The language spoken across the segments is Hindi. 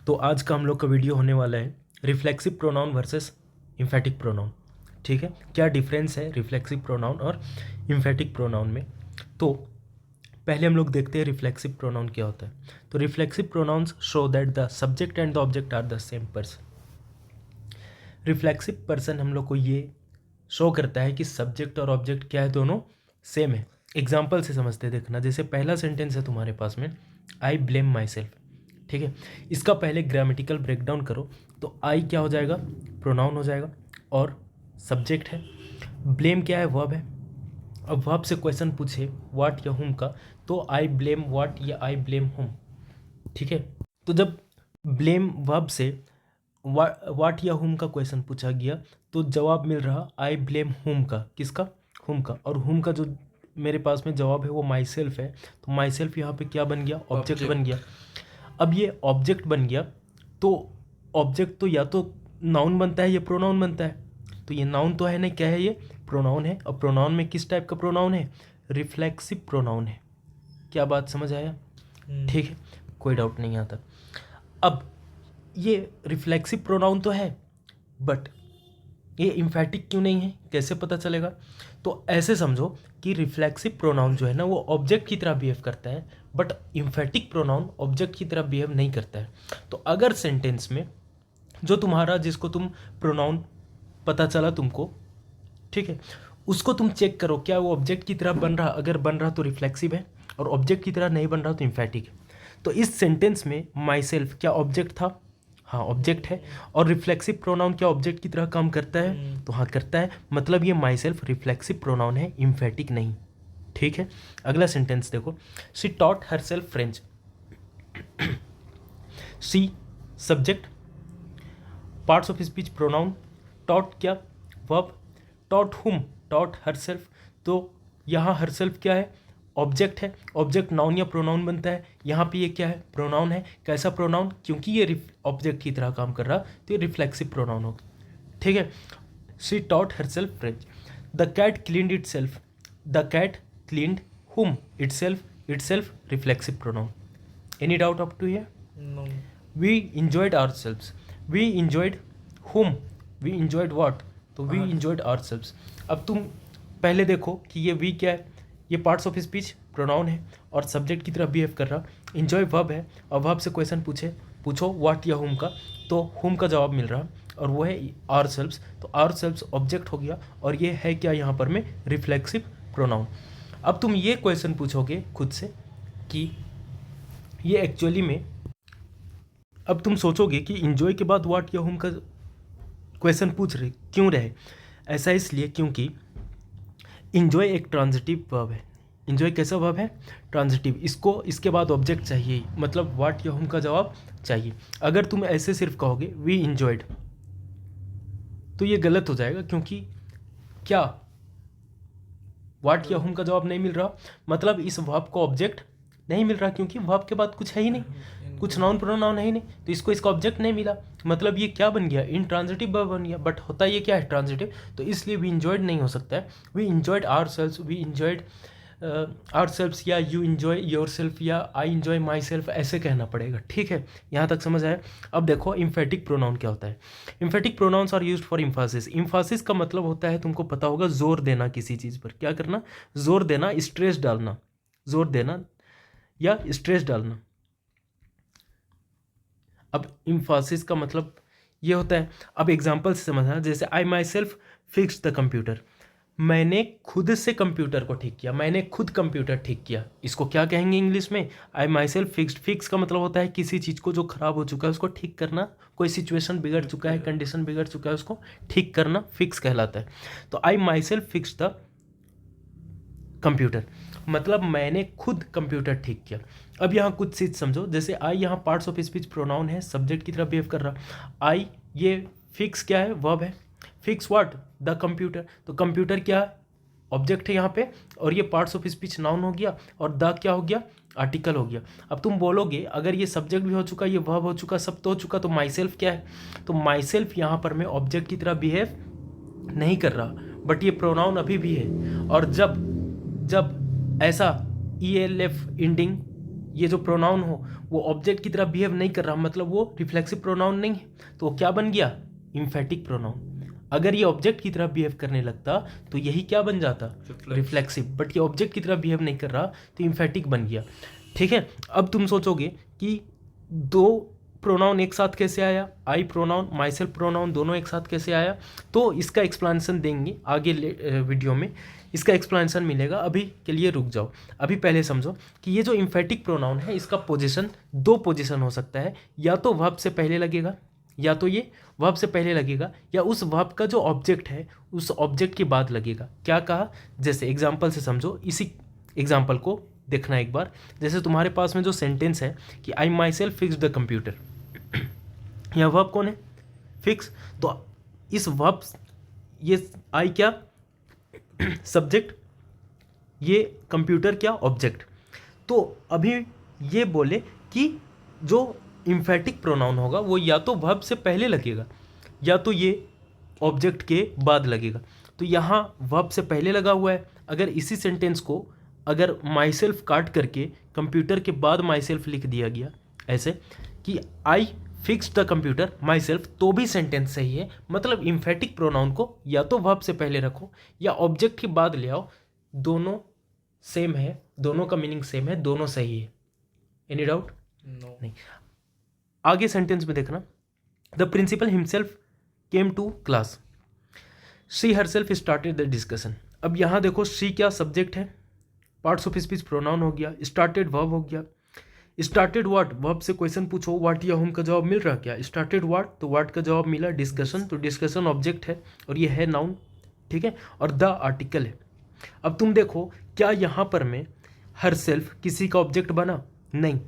तो आज का हम लोग का वीडियो होने वाला है reflexive pronoun versus emphatic pronoun. ठीक है, क्या डिफरेंस है रिफ्लेक्सिव प्रोनाउन और इम्फेटिक प्रोनाउन में। तो पहले हम लोग देखते हैं रिफ्लेक्सिव प्रोनाउन क्या होता है। तो reflexive pronouns show that the subject and the object are the same person. Reflexive person हम लोग को ये शो करता है कि सब्जेक्ट और ऑब्जेक्ट क्या है, दोनों सेम है। एग्जाम्पल से समझते देखना, जैसे पहला सेंटेंस है तुम्हारे पास में, आई ब्लेम माई सेल्फ। ठीक है, इसका पहले ग्रामेटिकल ब्रेकडाउन करो तो आई क्या हो जाएगा, प्रोनाउन हो जाएगा और सब्जेक्ट है। ब्लेम क्या है, वर्ब है। अब वर्ब से क्वेश्चन पूछे व्हाट या हुम का, तो आई ब्लेम व्हाट या आई ब्लेम हुम। ठीक है, तो जब ब्लेम वर्ब से व्हाट या हुम का क्वेश्चन पूछा गया तो जवाब मिल रहा आई ब्लेम हुम का। किसका, हुम का। और हुम का जो मेरे पास में जवाब है वो माई सेल्फ है, तो माई सेल्फ यहाँ पे क्या बन गया, ऑब्जेक्ट बन गया। अब ये ऑब्जेक्ट बन गया तो ऑब्जेक्ट तो या तो नाउन बनता है या प्रोनाउन बनता है। तो ये नाउन तो है नहीं, क्या है, ये प्रोनाउन है। और प्रोनाउन में किस टाइप का प्रोनाउन है, रिफ्लेक्सिव प्रोनाउन है। क्या बात समझ आया? ठीक है, कोई डाउट नहीं आता। अब ये रिफ्लेक्सिव प्रोनाउन तो है बट ये इम्फेटिक क्यों नहीं है, कैसे पता चलेगा? तो ऐसे समझो कि रिफ्लेक्सिव प्रोनाउन जो है ना वो ऑब्जेक्ट की तरह बिहेव करता है, बट इम्फेटिक प्रोनाउन ऑब्जेक्ट की तरह बिहेव नहीं करता है। तो अगर सेंटेंस में जो तुम्हारा, जिसको तुम प्रोनाउन पता चला तुमको, ठीक है, उसको तुम चेक करो क्या वो ऑब्जेक्ट की तरह बन रहा। अगर बन रहा तो रिफ्लेक्सिव है, और ऑब्जेक्ट की तरह नहीं बन रहा तो इम्फेटिक है। तो इस सेंटेंस में माई सेल्फ क्या ऑब्जेक्ट था? हाँ, ऑब्जेक्ट है। और रिफ्लेक्सिव प्रोनाउन क्या ऑब्जेक्ट की तरह काम करता है? तो हाँ, करता है। मतलब ये माई सेल्फ रिफ्लेक्सिव प्रोनाउन है, इम्फेटिक नहीं। ठीक है, अगला सेंटेंस देखो, she taught herself French. She subject, parts of speech pronoun, taught क्या, वर्ब, टॉट हुम, टॉट हर सेल्फ। तो यहाँ हर सेल्फ क्या है, ऑब्जेक्ट है। ऑब्जेक्ट नाउन या प्रोनाउन बनता है, यहाँ पे ये क्या है, प्रोनाउन है। कैसा प्रोनाउन? क्योंकि ये ऑब्जेक्ट की तरह काम कर रहा तो ये रिफ्लेक्सिव प्रोनाउन होगा। ठीक है, she taught herself French. The cat cleaned itself, the cat cleaned whom, itself reflexive pronoun. Any doubt up to here? No. We enjoyed ourselves, we enjoyed whom, we enjoyed what, तो we enjoyed ourselves। अब तुम पहले देखो कि ये we क्या है, ये पार्ट्स ऑफ स्पीच प्रोनाउन है और सब्जेक्ट की तरह बिहेव कर रहा। enjoy वर्ब है और वर्ब से क्वेश्चन पूछो what या whom का, तो whom का जवाब मिल रहा और वो है ourselves। तो ourselves ऑब्जेक्ट हो गया और ये है क्या यहाँ पर में, रिफ्लेक्सिव प्रोनाउन। अब तुम ये क्वेश्चन पूछोगे खुद से कि ये एक्चुअली में, अब तुम सोचोगे कि इंजॉय के बाद व्हाट या होम का क्वेश्चन पूछ रहे क्यों रहे। ऐसा इसलिए क्योंकि इंजॉय एक ट्रांजिटिव वर्ब है। इंजॉय कैसा वर्ब है, ट्रांजिटिव। इसको इसके बाद ऑब्जेक्ट चाहिए, मतलब व्हाट या होम का जवाब चाहिए। अगर तुम ऐसे सिर्फ कहोगे वी इंजॉयड तो ये गलत हो जाएगा, क्योंकि क्या व्हाट या होम का जवाब नहीं मिल रहा, मतलब इस वर्ब को ऑब्जेक्ट नहीं मिल रहा, क्योंकि वर्ब के बाद कुछ है ही नहीं, कुछ नाउन प्रोनाउन है ही नहीं, तो इसको इसका ऑब्जेक्ट नहीं मिला। मतलब ये क्या बन गया, इनट्रांजिटिव वर्ब बन गया। बट होता ये क्या है, ट्रांजिटिव। तो इसलिए वी इंजॉयड नहीं हो सकता है। We enjoyed ourselves, we enjoyed ourselves, या यू इंजॉय योरसेल्फ, या आई इंजॉय माई सेल्फ, ऐसे कहना पड़ेगा। ठीक है, यहाँ तक समझ आया? अब देखो इम्फेटिक प्रोनाउन क्या होता है। Emphatic pronouns are used for emphasis. Emphasis का मतलब होता है, तुमको पता होगा, जोर देना किसी चीज़ पर। क्या करना, जोर देना, स्ट्रेस डालना, जोर देना या स्ट्रेस डालना। अब इम्फासिस का मतलब ये होता है। अब एग्जाम्पल से समझना, जैसे I myself fixed the computer, मैंने खुद से कंप्यूटर को ठीक किया, मैंने खुद कंप्यूटर ठीक किया। इसको क्या कहेंगे इंग्लिश में, आई माई सेल्फ फिक्स्ड। फिक्स का मतलब होता है किसी चीज़ को जो खराब हो चुका है उसको ठीक करना, कोई सिचुएशन बिगड़ चुका है, कंडीशन बिगड़ चुका है, उसको ठीक करना फिक्स कहलाता है। तो I myself fixed the computer, मतलब मैंने खुद कंप्यूटर ठीक किया। अब यहाँ कुछ चीज़ समझो, जैसे आई यहाँ पार्ट्स ऑफ स्पीच प्रोनाउन है, सब्जेक्ट की तरह बिहेव कर रहा। आई ये फिक्स क्या है, वर्ब है। फिक्स व्हाट, द कंप्यूटर, तो कंप्यूटर क्या है, ऑब्जेक्ट है यहाँ पे, और ये पार्ट्स ऑफ स्पीच नाउन हो गया, और द क्या हो गया, आर्टिकल हो गया। अब तुम बोलोगे अगर ये सब्जेक्ट भी हो चुका, ये वर्ब हो चुका, सब तो हो चुका, तो माई सेल्फ क्या है, तो माई सेल्फ यहाँ पर मैं ऑब्जेक्ट की तरह बिहेव नहीं कर रहा, बट ये प्रोनाउन अभी भी है। और जब ऐसा ELF एंडिंग ये जो प्रोनाउन हो वो ऑब्जेक्ट की तरह बिहेव नहीं कर रहा, मतलब वो रिफ्लेक्सिव प्रोनाउन नहीं है, तो वो क्या बन गया? Emphatic pronoun. अगर ये ऑब्जेक्ट की तरह बिहेव करने लगता तो यही क्या बन जाता? रिफ्लेक्सिव। बट ये ऑब्जेक्ट की तरह बिहेव नहीं कर रहा तो इम्फेटिक बन गया। ठीक है, अब तुम सोचोगे कि दो प्रोनाउन एक साथ कैसे आया, आई प्रोनाउन माई सेल्फ प्रोनाउन दोनों एक साथ कैसे आया? तो इसका एक्सप्लेनेशन देंगे आगे वीडियो में, इसका एक्सप्लेनेशन मिलेगा। अभी के लिए रुक जाओ, अभी पहले समझो कि ये जो इम्फेटिक प्रोनाउन है इसका पोजीशन, दो पोजीशन हो सकता है, या तो वर्ब से पहले लगेगा, या तो ये वर्ब से पहले लगेगा, या उस वर्ब का जो ऑब्जेक्ट है उस ऑब्जेक्ट के बाद लगेगा। क्या कहा? जैसे एग्जाम्पल से समझो, इसी एग्जाम्पल को देखना एक बार। जैसे तुम्हारे पास में जो सेंटेंस है कि I myself fix the computer, यह वर्ब कौन है? फिक्स। तो इस वर्ब, ये आई क्या? सब्जेक्ट, ये कंप्यूटर क्या? ऑब्जेक्ट। तो अभी ये बोले कि जो इम्फेटिक प्रोनाउन होगा वो या तो वर्ब से पहले लगेगा या तो ये ऑब्जेक्ट के बाद लगेगा। तो यहाँ वर्ब से पहले लगा हुआ है। अगर इसी सेंटेंस को अगर माई सेल्फ काट करके कंप्यूटर के बाद माई सेल्फ लिख दिया गया ऐसे कि I fix the computer my self, तो भी सेंटेंस सही है। मतलब इम्फेटिक प्रोनाउन को या तो वर्ब से पहले रखो या ऑब्जेक्ट के बाद ले आओ, दोनों सेम है, दोनों का मीनिंग सेम है, दोनों सही है। Any doubt? नो। नहीं। आगे सेंटेंस में देखना, the principal himself came to class, she herself started the discussion. अब यहाँ देखो, शी क्या? सब्जेक्ट है, पार्ट्स ऑफ स्पीच प्रोनाउन हो गया, स्टार्टेड वर्ब हो गया। Started what? वर्ब से क्वेश्चन पूछो, व्हाट या होम का जवाब मिल रहा क्या? स्टार्टेड व्हाट, तो व्हाट का जवाब मिला। डिस्कशन, तो डिस्कशन ऑब्जेक्ट है और ये है नाउन, ठीक है, और द आर्टिकल है। अब तुम देखो, क्या यहाँ पर में हर सेल्फ किसी का ऑब्जेक्ट बना? नहीं,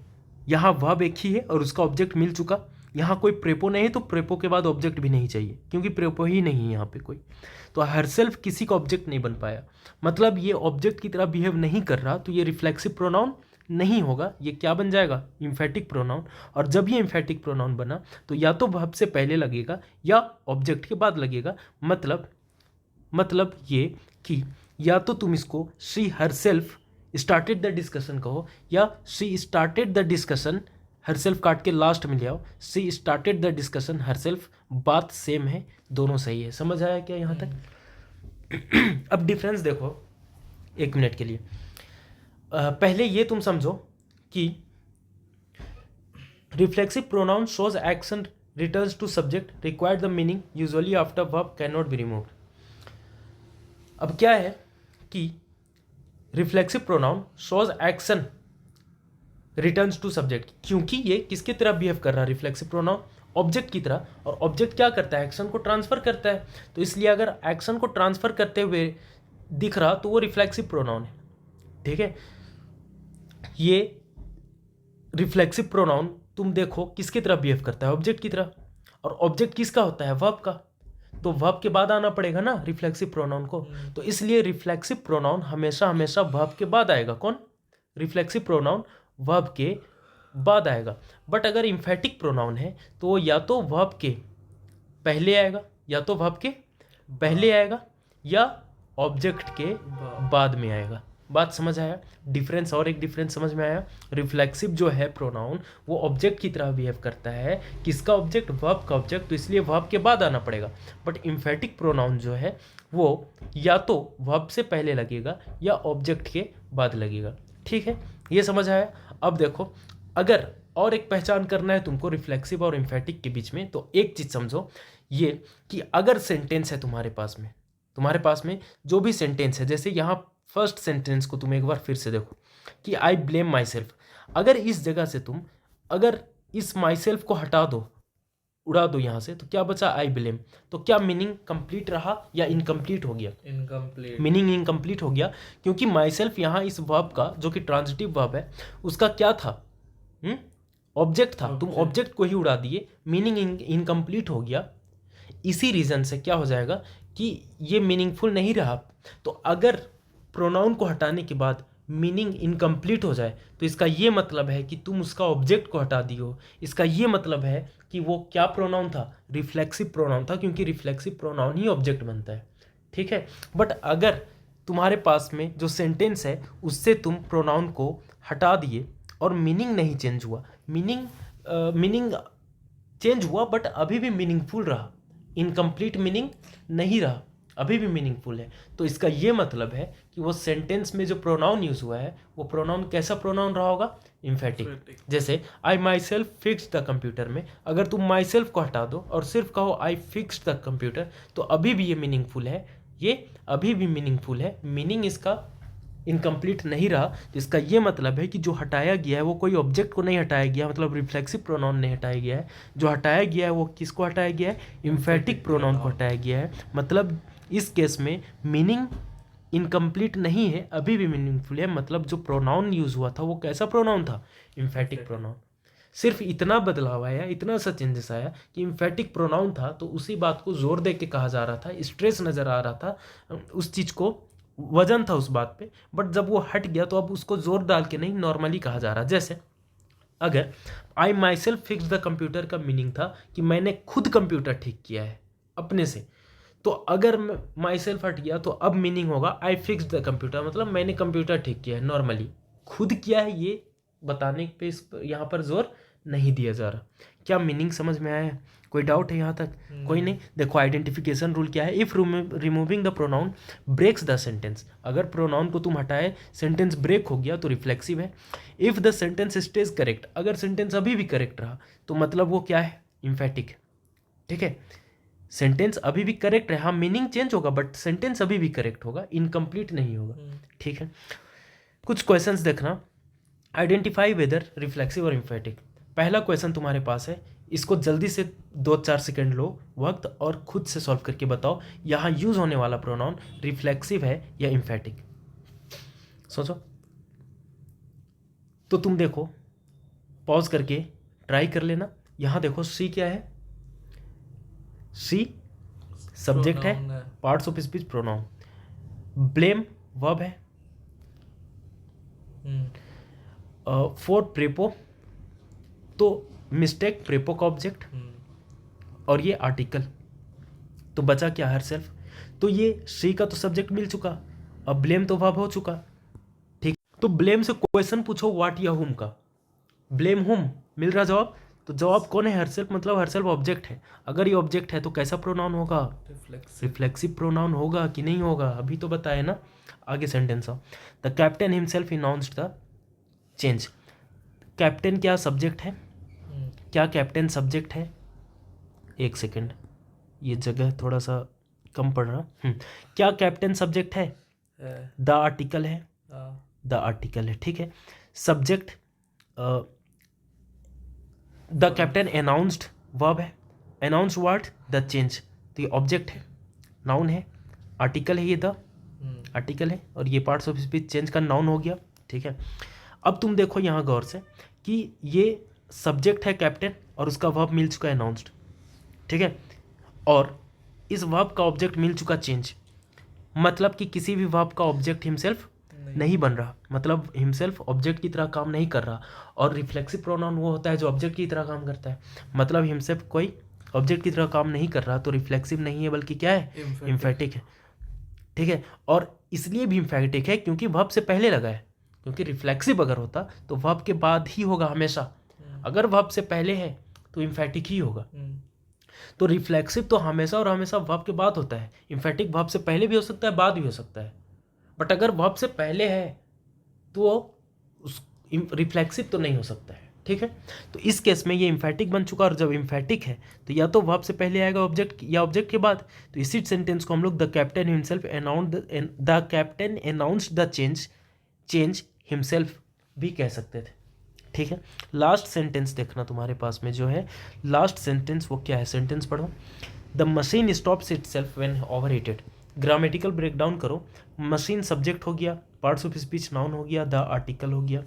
यहाँ वर्ब एक ही है और उसका ऑब्जेक्ट मिल चुका। यहाँ कोई प्रेपो नहीं है तो प्रेपो के बाद ऑब्जेक्ट भी नहीं चाहिए, क्योंकि प्रेपो ही नहीं है यहाँ पे कोई। तो हर सेल्फ किसी का ऑब्जेक्ट नहीं बन पाया, मतलब ये ऑब्जेक्ट की तरह बिहेव नहीं कर रहा, तो ये रिफ्लेक्सिव प्रोनाउन नहीं होगा। ये क्या बन जाएगा? Emphatic pronoun. और जब ये इम्फेटिक प्रोनाउन बना तो या तो वर्ब से पहले लगेगा या ऑब्जेक्ट के बाद लगेगा। मतलब ये कि या तो तुम इसको she herself started the discussion कहो, या she started the discussion herself काट के लास्ट में ले आओ, she started the discussion herself, बात सेम है, दोनों सही है। समझ आया क्या यहाँ तक? अब डिफरेंस देखो एक मिनट के लिए। पहले ये तुम समझो कि reflexive pronoun shows action returns to subject required the meaning usually after verb can not be removed. अब क्या है कि reflexive pronoun shows action returns to subject, क्योंकि ये किसकी तरह बिहेव कर रहा है? रिफ्लेक्सिव प्रोनाउन ऑब्जेक्ट की तरह, और ऑब्जेक्ट क्या करता है? एक्शन को ट्रांसफर करता है। तो इसलिए अगर एक्शन को ट्रांसफर करते हुए दिख रहा तो वो रिफ्लेक्सिव प्रोनाउन है, ठीक है। ये रिफ्लेक्सिव प्रोनाउन तुम देखो किसकी तरह बिहेव करता है? ऑब्जेक्ट की तरह। और ऑब्जेक्ट किसका होता है? वर्ब का। तो वर्ब के बाद आना पड़ेगा ना रिफ्लेक्सिव प्रोनाउन को। तो इसलिए रिफ्लेक्सिव प्रोनाउन हमेशा हमेशा वर्ब के बाद आएगा। कौन? रिफ्लेक्सिव प्रोनाउन वर्ब के बाद आएगा। बट अगर इम्फेटिक प्रोनाउन है तो वो या तो वर्ब के पहले आएगा, या तो वर्ब के पहले आएगा, या ऑब्जेक्ट के बाद में आएगा। बात समझ आया? डिफरेंस, और एक डिफरेंस समझ में आया। रिफ्लेक्सिव जो है प्रोनाउन वो ऑब्जेक्ट की तरह बिहेव करता है। किसका ऑब्जेक्ट? वर्ब का ऑब्जेक्ट, तो इसलिए वर्ब के बाद आना पड़ेगा। बट इम्फेटिक प्रोनाउन जो है वो या तो वर्ब से पहले लगेगा या ऑब्जेक्ट के बाद लगेगा। ठीक है, ये समझ आया? अब देखो, अगर और एक पहचान करना है तुमको रिफ्लेक्सिव और इम्फेटिक के बीच में, तो एक चीज़ समझो ये कि अगर सेंटेंस है तुम्हारे पास में जो भी सेंटेंस है, जैसे यहाँ फर्स्ट सेंटेंस को तुम एक बार फिर से देखो कि आई ब्लेम माई सेल्फ। अगर इस जगह से तुम अगर इस माई सेल्फ को हटा दो, उड़ा दो यहाँ से, तो क्या बचा? I blame. तो क्या मीनिंग कंप्लीट रहा या इनकम्प्लीट हो गया? इनकम्प्लीट। मीनिंग इनकम्प्लीट हो गया, क्योंकि माई सेल्फ यहाँ इस वर्ब का जो कि ट्रांजिटिव वर्ब है उसका क्या था? ऑब्जेक्ट था। तुम ऑब्जेक्ट को ही उड़ा दिए, मीनिंग इनकम्प्लीट हो गया। इसी रीजन से क्या हो जाएगा कि ये मीनिंगफुल नहीं रहा। तो अगर प्रोनाउन को हटाने के बाद मीनिंग इनकम्प्लीट हो जाए तो इसका ये मतलब है कि तुम उसका ऑब्जेक्ट को हटा दियो। इसका ये मतलब है कि वो क्या प्रोनाउन था? रिफ्लेक्सिव प्रोनाउन था, क्योंकि रिफ्लेक्सिव प्रोनाउन ही ऑब्जेक्ट बनता है। ठीक है, बट अगर तुम्हारे पास में जो सेंटेंस है उससे तुम प्रोनाउन को हटा दिए और मीनिंग नहीं चेंज हुआ, मीनिंग चेंज हुआ बट अभी भी मीनिंगफुल रहा, इनकम्प्लीट मीनिंग नहीं रहा, अभी भी मीनिंगफुल है। तो इसका ये मतलब है कि वो सेंटेंस में जो प्रोनाउन यूज़ हुआ है वो प्रोनाउन कैसा प्रोनाउन रहा होगा, इम्फेटिक। जैसे I myself fix the computer में अगर तुम माई सेल्फ को हटा दो और सिर्फ कहो आई फिक्स द कंप्यूटर, तो अभी भी ये मीनिंगफुल है, ये अभी भी मीनिंगफुल है, मीनिंग इसका इनकम्प्लीट नहीं रहा। तो इसका ये मतलब है कि जो हटाया गया है वो कोई ऑब्जेक्ट को नहीं हटाया गया, मतलब रिफ्लेक्सिव प्रोनाउन नहीं हटाया गया है, जो हटाया गया है वो किसको हटाया गया है, इम्फेटिक प्रोनाउन को हटाया गया है। मतलब इस केस में मीनिंग इनकम्प्लीट नहीं है, अभी भी मीनिंगफुल है। मतलब जो प्रोनाउन यूज हुआ था वो कैसा प्रोनाउन था, इम्फेटिक प्रोनाउन। सिर्फ इतना बदलाव आया, इतना सा चेंजेस आया कि इम्फेटिक प्रोनाउन था तो उसी बात को जोर दे के कहा जा रहा था, स्ट्रेस नज़र आ रहा था, उस चीज़ को वजन था उस बात पे, बट जब वो हट गया तो अब उसको जोर डाल के नहीं, नॉर्मली कहा जा रहा। जैसे अगर I myself fix the computer का मीनिंग था कि मैंने खुद कंप्यूटर ठीक किया है अपने से, तो अगर माई सेल्फ हट गया तो अब मीनिंग होगा आई फिक्स द कंप्यूटर, मतलब मैंने कंप्यूटर ठीक किया है, नॉर्मली खुद किया है, ये बताने पे इस यहाँ पर जोर नहीं दिया जा रहा। क्या मीनिंग समझ में आया है? कोई डाउट है यहाँ तक? कोई नहीं। देखो आइडेंटिफिकेशन रूल क्या है, if removing the pronoun breaks the sentence, अगर प्रोनाउन को तुम हटाए सेंटेंस ब्रेक हो गया तो रिफ्लेक्सिव है। If the sentence stage correct, अगर सेंटेंस अभी भी करेक्ट रहा तो मतलब वो क्या है, इम्फेटिक। ठीक है, सेंटेंस अभी भी करेक्ट है, हाँ मीनिंग चेंज होगा बट सेंटेंस अभी भी करेक्ट होगा, इनकम्प्लीट नहीं होगा। ठीक है, कुछ क्वेश्चंस देखना, आइडेंटिफाई वेदर रिफ्लेक्सिव और इम्फेटिक। पहला क्वेश्चन तुम्हारे पास है, इसको जल्दी से 2-4 सेकेंड लो वक्त और खुद से सॉल्व करके बताओ यहाँ यूज होने वाला प्रोनाउन रिफ्लेक्सिव है या इम्फेटिक। सोचो। तो तुम देखो, पॉज करके ट्राई कर लेना। यहाँ देखो सी क्या है, सी सब्जेक्ट है, parts of speech pronoun, blame verb है, फोर प्रेपो, तो मिस्टेक प्रेपो का ऑब्जेक्ट, और ये आर्टिकल, तो बचा क्या, हर सेल्फ। तो ये सी का तो सब्जेक्ट मिल चुका, अब ब्लेम तो वर्ब हो चुका। ठीक, तो ब्लेम से क्वेश्चन पूछो व्हाट या हुम का, ब्लेम हुम मिल रहा जवाब, तो जवाब कौन है, हर सेल्फ, मतलब हर सेल्फ ऑब्जेक्ट है। अगर ये ऑब्जेक्ट है तो कैसा प्रोनाउन होगा, रिफ्लेक्सिव प्रोनाउन होगा कि नहीं होगा, अभी तो बताए ना। आगे सेंटेंस आओ, the captain himself announced the change. Captain क्या सब्जेक्ट है, क्या कैप्टन सब्जेक्ट है, एक सेकेंड ये जगह थोड़ा सा कम पड़ रहा। क्या कैप्टन सब्जेक्ट है, द आर्टिकल है, द आर्टिकल है। ठीक है, subject the captain announced verb है, अनाउंस व्हाट, द चेंज, तो ये ऑब्जेक्ट है, नाउन है, आर्टिकल है, ये द आर्टिकल है, और ये पार्ट्स ऑफ स्पीच चेंज का नाउन हो गया। ठीक है, अब तुम देखो यहाँ गौर से कि ये सब्जेक्ट है कैप्टन और उसका वर्ब मिल चुका है अनाउंस्ड। ठीक है, और इस वर्ब का ऑब्जेक्ट मिल चुका चेंज, मतलब कि किसी भी वर्ब का ऑब्जेक्ट हिमसेल्फ नहीं बन रहा, मतलब हिमसेल्फ ऑब्जेक्ट की तरह काम नहीं कर रहा। और रिफ्लेक्सिव प्रोनाउन वो होता है जो ऑब्जेक्ट की तरह काम करता है, मतलब हिमसेल्फ कोई ऑब्जेक्ट की तरह काम नहीं कर रहा, तो रिफ्लेक्सिव नहीं है बल्कि क्या है, इम्फेटिक है। ठीक है, और इसलिए भी इम्फेटिक है क्योंकि वर्ब से पहले लगा है, क्योंकि रिफ्लेक्सिव अगर होता तो वर्ब के बाद ही होगा हमेशा, अगर वर्ब से पहले है तो इम्फेटिक ही होगा। तो रिफ्लेक्सिव तो हमेशा और हमेशा वर्ब के बाद होता है, इम्फेटिक वर्ब से पहले भी हो सकता है, बाद भी हो सकता है, बट अगर वर्ब से पहले है तो उस रिफ्लेक्सिव तो नहीं हो सकता है। ठीक है, तो इस केस में ये इम्फेटिक बन चुका, और जब इम्फेटिक है तो या तो वर्ब से पहले आएगा ऑब्जेक्ट या ऑब्जेक्ट के बाद। तो इसी सेंटेंस को हम लोग the captain himself the captain announced the change himself भी कह सकते थे। ठीक है, लास्ट सेंटेंस देखना तुम्हारे पास में जो है, लास्ट सेंटेंस वो क्या है, सेंटेंस पढ़ो, the machine stops itself when overheated. Grammatical breakdown करो, मशीन सब्जेक्ट हो गया, पार्ट्स ऑफ स्पीच नाउन हो गया, द आर्टिकल हो गया,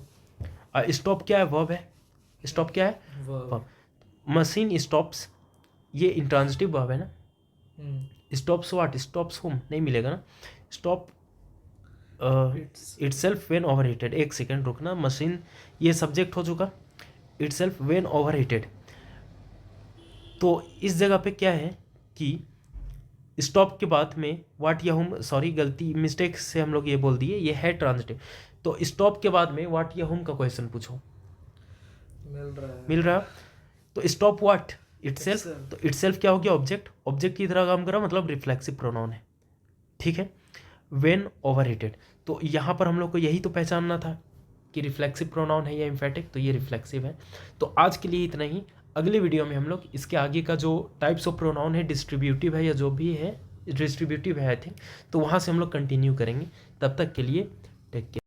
स्टॉप क्या है, वर्ब है, स्टॉप क्या है, वर्ब। मशीन स्टॉप्स ये इंट्रांजिटिव वर्ब है ना, स्टॉप्स व्हाट, स्टॉप्स होम नहीं मिलेगा ना, स्टॉप इटसेल्फ व्हेन ओवरहीटेड, एक सेकेंड रुकना, मशीन ये सब्जेक्ट हो चुका, इटसेल्फ व्हेन ओवरहीटेड, तो इस जगह पे क्या है कि स्टॉप के बाद में व्हाट या हुम, सॉरी गलती मिस्टेक से हम लोग ये बोल दिए, ये है ट्रांजिटिव, तो स्टॉप के बाद में व्हाट या हुम का क्वेश्चन पूछो, मिल रहा। तो स्टॉप व्हाट इटसेल्फ, तो इटसेल्फ क्या हो गया, ऑब्जेक्ट, ऑब्जेक्ट की तरह काम करा, मतलब रिफ्लेक्सिव प्रोनाउन है, ठीक है। व्हेन ओवररेटेड, तो यहाँ पर हम लोग को यही तो पहचानना था कि रिफ्लेक्सिव प्रोनाउन है या एम्फेटिक, तो ये रिफ्लेक्सिव है। तो आज के लिए इतना ही। अगले वीडियो में हम लोग इसके आगे का जो टाइप्स ऑफ प्रोनाउन है, डिस्ट्रीब्यूटिव है या जो भी है, डिस्ट्रीब्यूटिव है आई थिंक, तो वहाँ से हम लोग कंटिन्यू करेंगे। तब तक के लिए टेक केयर।